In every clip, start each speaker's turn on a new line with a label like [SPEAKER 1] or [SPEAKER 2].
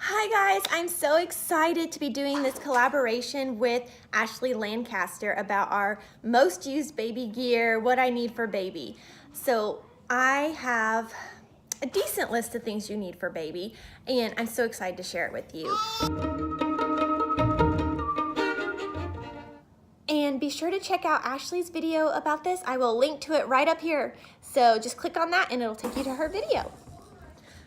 [SPEAKER 1] Hi guys, I'm so excited to be doing this collaboration with Ashley Lancaster about our most used baby gear, what I need for baby. So I have a decent list of things you need for baby, and I'm so excited to share it with you. And be sure to check out Ashley's video about this. I will link to it right up here. So just click on that and it'll take you to her video.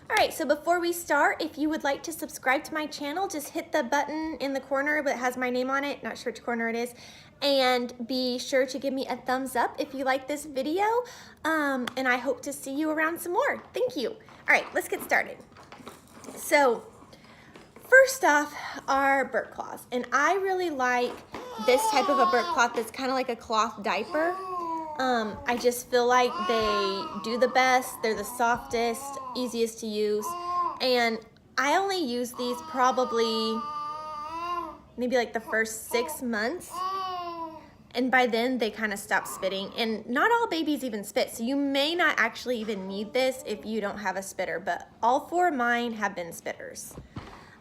[SPEAKER 1] All right, so before we start, if you would like to subscribe to my channel, just hit the button in the corner that has my name on it, not sure which corner it is, and be sure to give me a thumbs up if you like this video, and I hope to see you around some more. Thank you. All right, let's get started. So first off are burp cloths, and I really like this type of a burp cloth that's kind of like a cloth diaper. I just feel like they do the best. They're the softest, easiest to use. And I only use these probably maybe like the first 6 months. And by then they kind of stop spitting. And not all babies even spit. So you may not actually even need this if you don't have a spitter. But all 4 of mine have been spitters.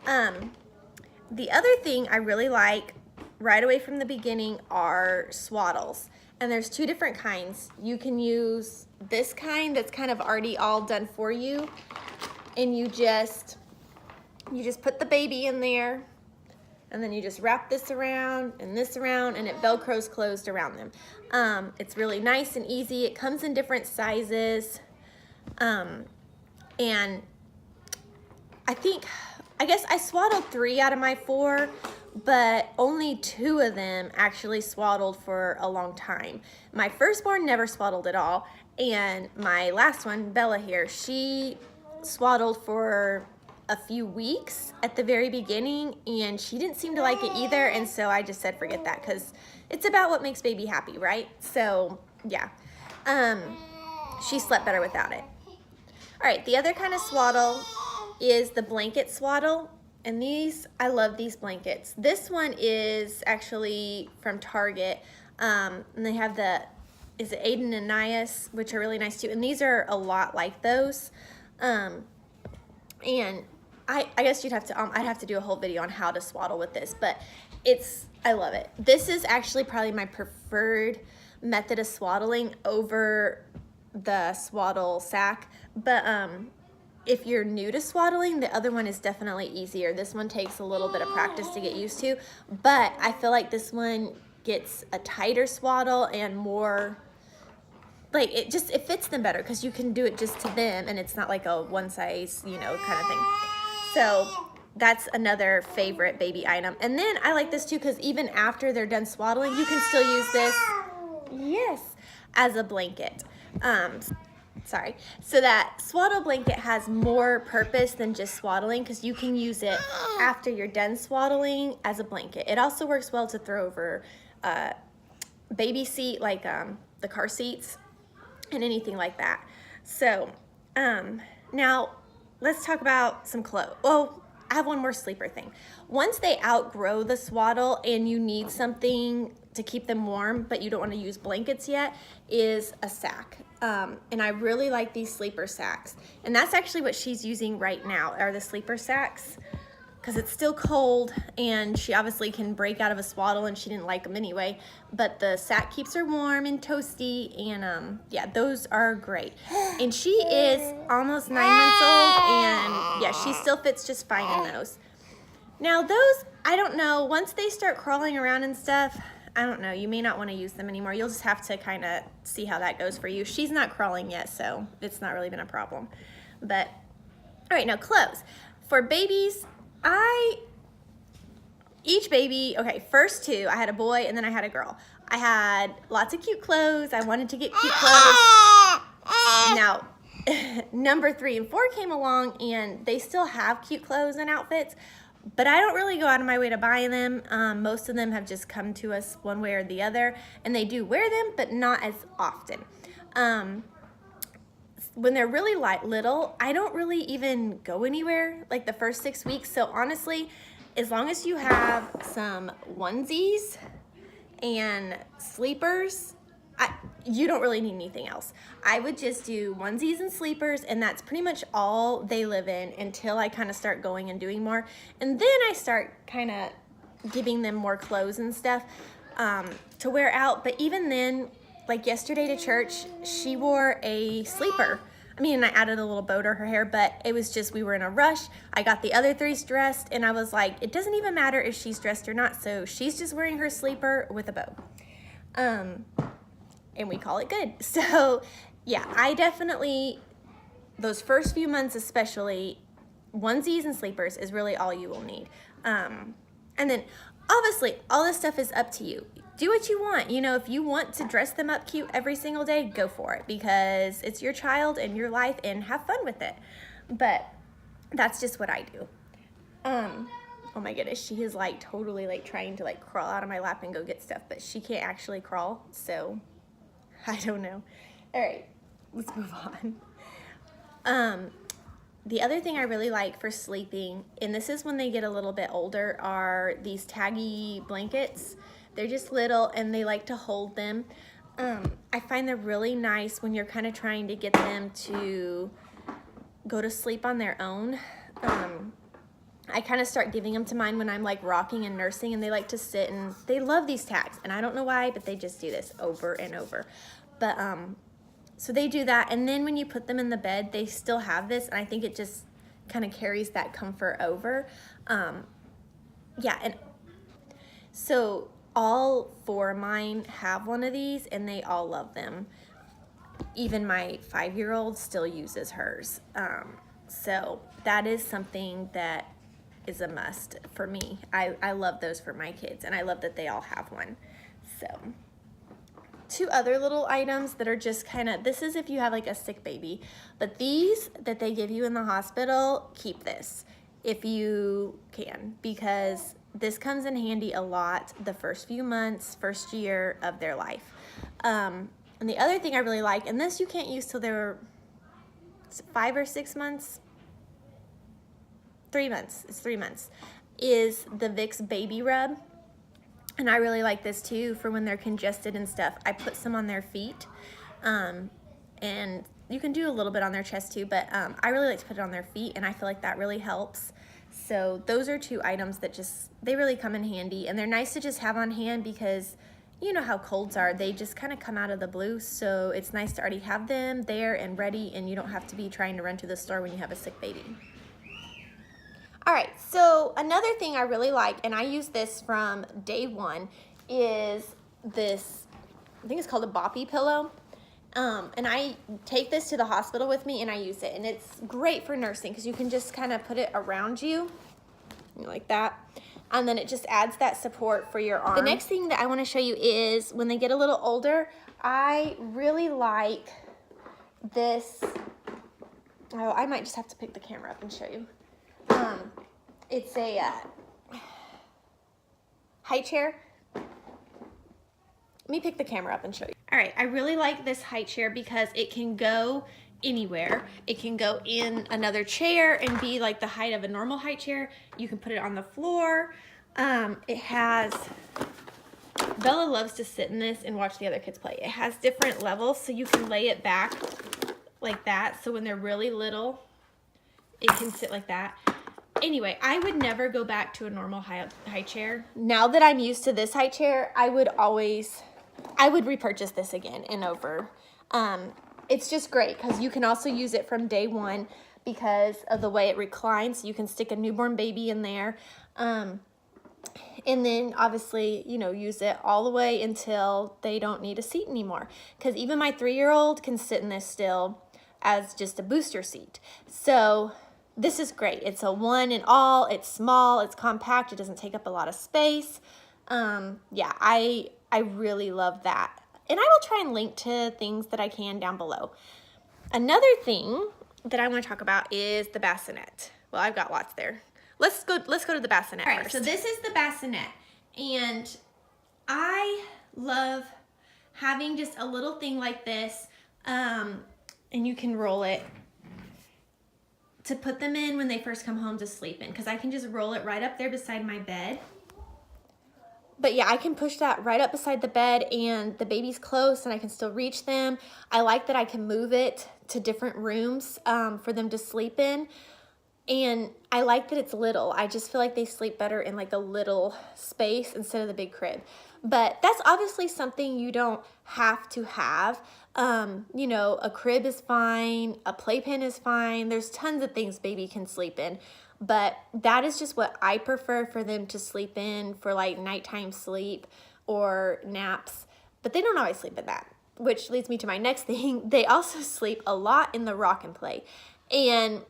[SPEAKER 1] The other thing I really like right away from the beginning are swaddles. And there's 2 different kinds. You can use this kind that's kind of already all done for you, and you just put the baby in there, and then you just wrap this around, and it velcros closed around them. It's really nice and easy. It comes in different sizes, and I guess I swaddled 3 out of my 4, but only 2 of them actually swaddled for a long time. My firstborn never swaddled at all, and my last one, Bella here, she swaddled for a few weeks at the very beginning, and she didn't seem to like it either, and so I just said forget that, because it's about what makes baby happy, right? So yeah, she slept better without it. All right, the other kind of swaddle is the blanket swaddle. And these, I love these blankets. This one is actually from Target. And they have is it Aiden and Nias, which are really nice too. And these are a lot like those. And I guess I'd have to do a whole video on how to swaddle with this, but I love it. This is actually probably my preferred method of swaddling over the swaddle sack. But, if you're new to swaddling, the other one is definitely easier. This one takes a little bit of practice to get used to, but I feel like this one gets a tighter swaddle and more, like it fits them better because you can do it just to them and it's not like a one size, kind of thing. So that's another favorite baby item. And then I like this too because even after they're done swaddling, you can still use this, yes, as a blanket. Sorry. So that swaddle blanket has more purpose than just swaddling because you can use it after you're done swaddling as a blanket. It also works well to throw over baby seat, like the car seats and anything like that. So now let's talk about some clothes. Oh, I have one more sleeper thing. Once they outgrow the swaddle and you need something to keep them warm, but you don't want to use blankets yet, is a sack. And I really like these sleeper sacks. And that's actually what she's using right now, are the sleeper sacks, because it's still cold and she obviously can break out of a swaddle and she didn't like them anyway, but the sack keeps her warm and toasty, and yeah, those are great. And she is almost 9 months old, and yeah, she still fits just fine in those. Now those, I don't know, once they start crawling around and stuff, I don't know, you may not want to use them anymore. You'll just have to kind of see how that goes for you. She's not crawling yet, so it's not really been a problem. But, all right, now clothes. For babies, each baby, okay, first 2, I had a boy and then I had a girl. I had lots of cute clothes. I wanted to get cute clothes. Now, number 3 and 4 came along and they still have cute clothes and outfits, but I don't really go out of my way to buy them. Most of them have just come to us one way or the other, and they do wear them, but not as often. When they're really little, I don't really even go anywhere like the first 6 weeks. So honestly, as long as you have some onesies and sleepers, you don't really need anything else. I would just do onesies and sleepers, and that's pretty much all they live in until I kind of start going and doing more. And then I start kind of giving them more clothes and stuff to wear out. But even then, like yesterday to church, she wore a sleeper. I mean, I added a little bow to her hair, but it was just, we were in a rush. I got the other three dressed, and I was like, it doesn't even matter if she's dressed or not. So she's just wearing her sleeper with a bow. And we call it good. So yeah, I definitely, those first few months especially, onesies and sleepers is really all you will need. And then obviously all this stuff is up to you. Do what you want. You know, if you want to dress them up cute every single day, go for it, because it's your child and your life, and have fun with it. But that's just what I do. Oh my goodness, she is like totally like trying to like crawl out of my lap and go get stuff, but she can't actually crawl, so I don't know. All right, let's move on. The other thing I really like for sleeping, and this is when they get a little bit older, are these taggy blankets. They're just little and they like to hold them. I find they're really nice when you're kind of trying to get them to go to sleep on their own. I kind of start giving them to mine when I'm like rocking and nursing, and they like to sit, and they love these tags, and I don't know why, but they just do this over and over. But so they do that, and then when you put them in the bed, they still have this, and I think it just kind of carries that comfort over. Yeah, and so all four of mine have one of these, and they all love them. Even my 5-year-old still uses hers. So that is something that is a must for me. I love those for my kids, and I love that they all have one. So two other little items that are just kind of, this is if you have like a sick baby, but these that they give you in the hospital, keep this if you can, because this comes in handy a lot the first few months, first year of their life. And the other thing I really like, and this you can't use till they're 5 or 6 months, 3 months, it's 3 months, is the Vicks baby rub. And I really like this too for when they're congested and stuff. I put some on their feet, and you can do a little bit on their chest too, but I really like to put it on their feet, and I feel like that really helps. So those are two items that just, they really come in handy, and they're nice to just have on hand because you know how colds are. They just kind of come out of the blue, so it's nice to already have them there and ready, and you don't have to be trying to run to the store when you have a sick baby. All right, so another thing I really like, and I use this from day one, is this, I think it's called a boppy pillow. And I take this to the hospital with me and I use it, and it's great for nursing because you can just kind of put it around you like that, and then it just adds that support for your arm. The next thing that I want to show you is when they get a little older, I really like this. Oh, I might just have to pick the camera up and show you. It's a high chair. Let me pick the camera up and show you. All right, I really like this high chair because it can go anywhere. It can go in another chair and be like the height of a normal high chair. You can put it on the floor. It has, Bella loves to sit in this and watch the other kids play. It has different levels, so you can lay it back like that. So when they're really little, it can sit like that. Anyway, I would never go back to a normal high chair. Now that I'm used to this high chair, I would repurchase this again and over. It's just great because you can also use it from day one because of the way it reclines. You can stick a newborn baby in there. And then obviously, you know, use it all the way until they don't need a seat anymore. Because even my 3-year-old can sit in this still as just a booster seat. So this is great. It's a one and all. It's small. It's compact. It doesn't take up a lot of space. Yeah, I really love that. And I will try and link to things that I can down below. Another thing that I want to talk about is the bassinet. Well, I've got lots there. Let's go to the bassinet first. So this is the bassinet, and I love having just a little thing like this, and you can roll it to put them in when they first come home to sleep in, because I can just roll it right up there beside my bed. But yeah, I can push that right up beside the bed and the baby's close and I can still reach them. I like that I can move it to different rooms for them to sleep in. And I like that it's little. I just feel like they sleep better in like a little space instead of the big crib. But that's obviously something you don't have to have. You know, a crib is fine, a playpen is fine. There's tons of things baby can sleep in. But that is just what I prefer for them to sleep in for like nighttime sleep or naps. But they don't always sleep in that, which leads me to my next thing. They also sleep a lot in the rock and play. And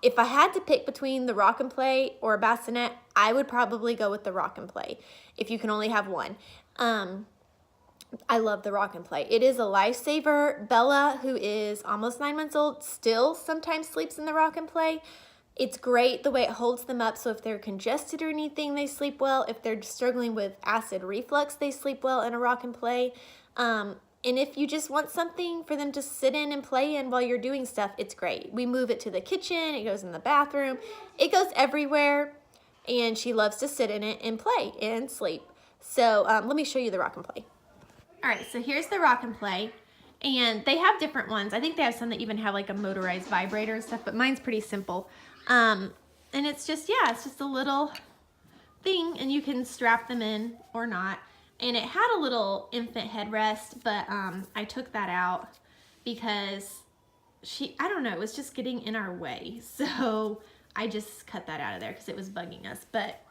[SPEAKER 1] if I had to pick between the rock and play or a bassinet, I would probably go with the rock and play if you can only have one. I love the rock and play. It is a lifesaver. Bella, who is almost 9 months old, still sometimes sleeps in the rock and play. It's great the way it holds them up, so if they're congested or anything, they sleep well. If they're struggling with acid reflux, they sleep well in a rock and play. And if you just want something for them to sit in and play in while you're doing stuff, it's great. We move it to the kitchen, it goes in the bathroom, it goes everywhere, and she loves to sit in it and play and sleep. So let me show you the rock and play. All right, so here's the rock and play. And they have different ones. I think they have some that even have like a motorized vibrator and stuff, but mine's pretty simple. And it's just, yeah, it's just a little thing and you can strap them in or not. And it had a little infant headrest, but I took that out because I don't know, it was just getting in our way. So I just cut that out of there because it was bugging us. But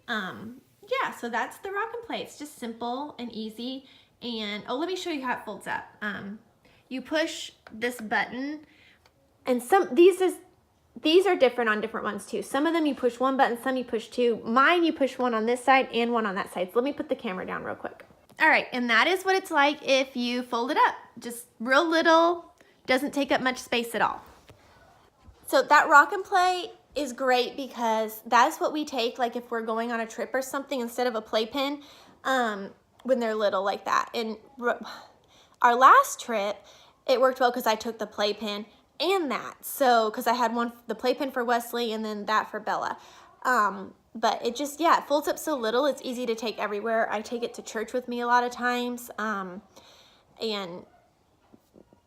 [SPEAKER 1] yeah, so that's the rock and play. It's just simple and easy. And oh, let me show you how it folds up. You push this button, and these are different on different ones too. Some of them you push one button, some you push two. Mine you push one on this side and one on that side. So let me put the camera down real quick. All right, and that is what it's like if you fold it up. Just real little, doesn't take up much space at all. So that rock and play is great because that's what we take like if we're going on a trip or something instead of a playpen. When they're little like that. And our last trip, it worked well because I took the playpen and that. So, because I had the playpen for Wesley and then that for Bella. But it just, yeah, it folds up so little. It's easy to take everywhere. I take it to church with me a lot of times. And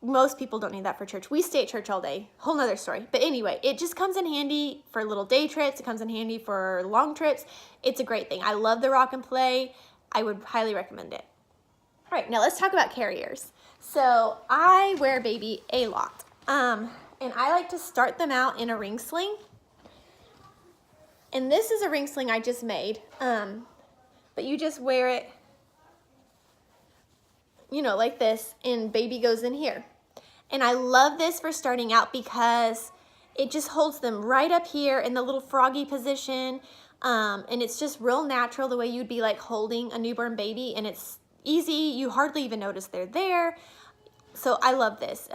[SPEAKER 1] most people don't need that for church. We stay at church all day. Whole nother story. But anyway, it just comes in handy for little day trips. It comes in handy for long trips. It's a great thing. I love the rock and play. I would highly recommend it. All right, now let's talk about carriers. So I wear baby a lot. And I like to start them out in a ring sling. And this is a ring sling I just made. But you just wear it, you know, like this, and baby goes in here. And I love this for starting out because it just holds them right up here in the little froggy position. And it's just real natural the way you'd be like holding a newborn baby, and it's easy. You hardly even notice they're there. So I love this.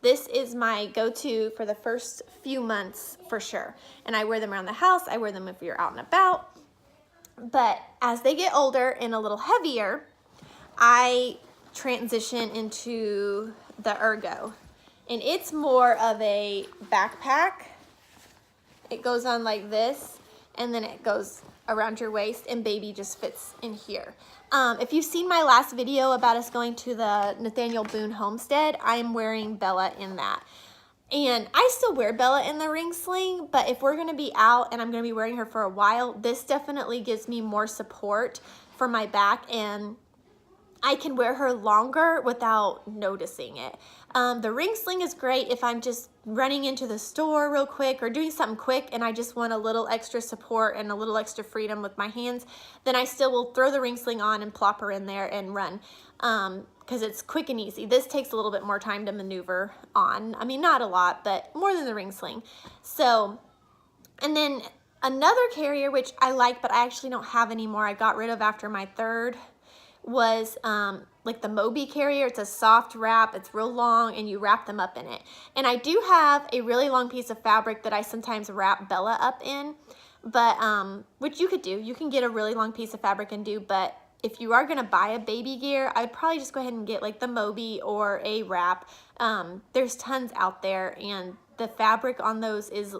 [SPEAKER 1] This is my go-to for the first few months for sure. And I wear them around the house. I wear them if you're out and about. But as they get older and a little heavier, I transition into the Ergo. And it's more of a backpack. It goes on like this. And then it goes around your waist and baby just fits in here. If you've seen my last video about us going to the Nathaniel Boone homestead, I'm wearing Bella in that. And I still wear Bella in the ring sling, but if we're gonna be out and I'm gonna be wearing her for a while, this definitely gives me more support for my back and I can wear her longer without noticing it. The ring sling is great if I'm just running into the store real quick or doing something quick and I just want a little extra support and a little extra freedom with my hands. Then I still will throw the ring sling on and plop her in there and run because it's quick and easy. This takes a little bit more time to maneuver on. I mean, not a lot, but more than the ring sling. So, and then another carrier, which I like, but I actually don't have anymore. I got rid of after my third, was like the Moby carrier. It's a soft wrap, it's real long, and you wrap them up in it. And I do have a really long piece of fabric that I sometimes wrap Bella up in, but which you could do. You can get a really long piece of fabric and do, but if you are gonna buy a baby gear, I'd probably just go ahead and get like the Moby or a wrap. There's tons out there, and the fabric on those is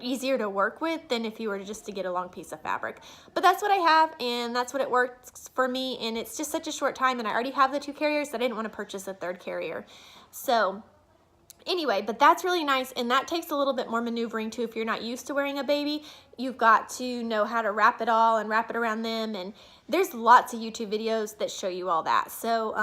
[SPEAKER 1] easier to work with than if you were just to get a long piece of fabric. But that's what I have, and that's what it works for me, and it's just such a short time, and I already have the 2 carriers that I didn't want to purchase a 3rd carrier. So anyway, but that's really nice, and that takes a little bit more maneuvering too. If you're not used to wearing a baby, you've got to know how to wrap it all and wrap it around them, and there's lots of YouTube videos that show you all that. So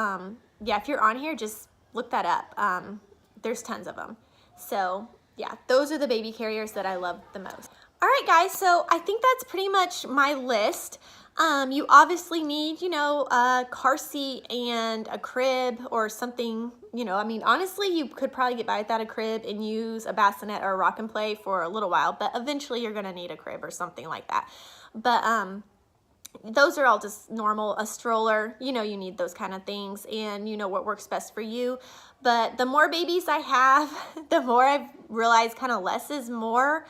[SPEAKER 1] yeah, if you're on here, just look that up. There's tons of them. So yeah, those are the baby carriers that I love the most. All right, guys, so I think that's pretty much my list. You obviously need, you know, a car seat and a crib or something, you know. I mean, honestly, you could probably get by without a crib and use a bassinet or a rock and play for a little while, but eventually you're gonna need a crib or something like that. But those are all just normal. A stroller, you know, you need those kind of things, and you know what works best for you. But the more babies I have, the more I've realized kind of less is more.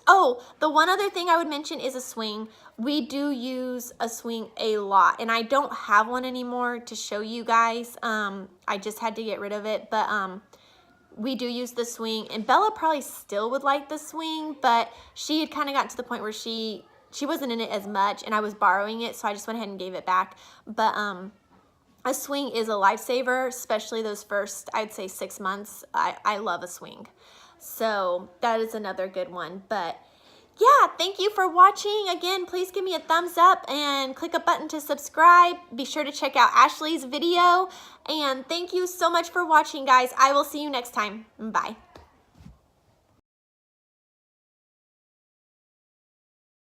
[SPEAKER 1] Oh, the one other thing I would mention is a swing. We do use a swing a lot, and I don't have one anymore to show you guys. I just had to get rid of it, but we do use the swing, and Bella probably still would like the swing, but she had kind of gotten to the point where she wasn't in it as much, and I was borrowing it, so I just went ahead and gave it back. But a swing is a lifesaver, especially those first, I'd say 6 months. I love a swing. So that is another good one. But yeah, thank you for watching. Again, please give me a thumbs up and click a button to subscribe. Be sure to check out Ashley's video. And thank you so much for watching, guys. I will see you next time. Bye.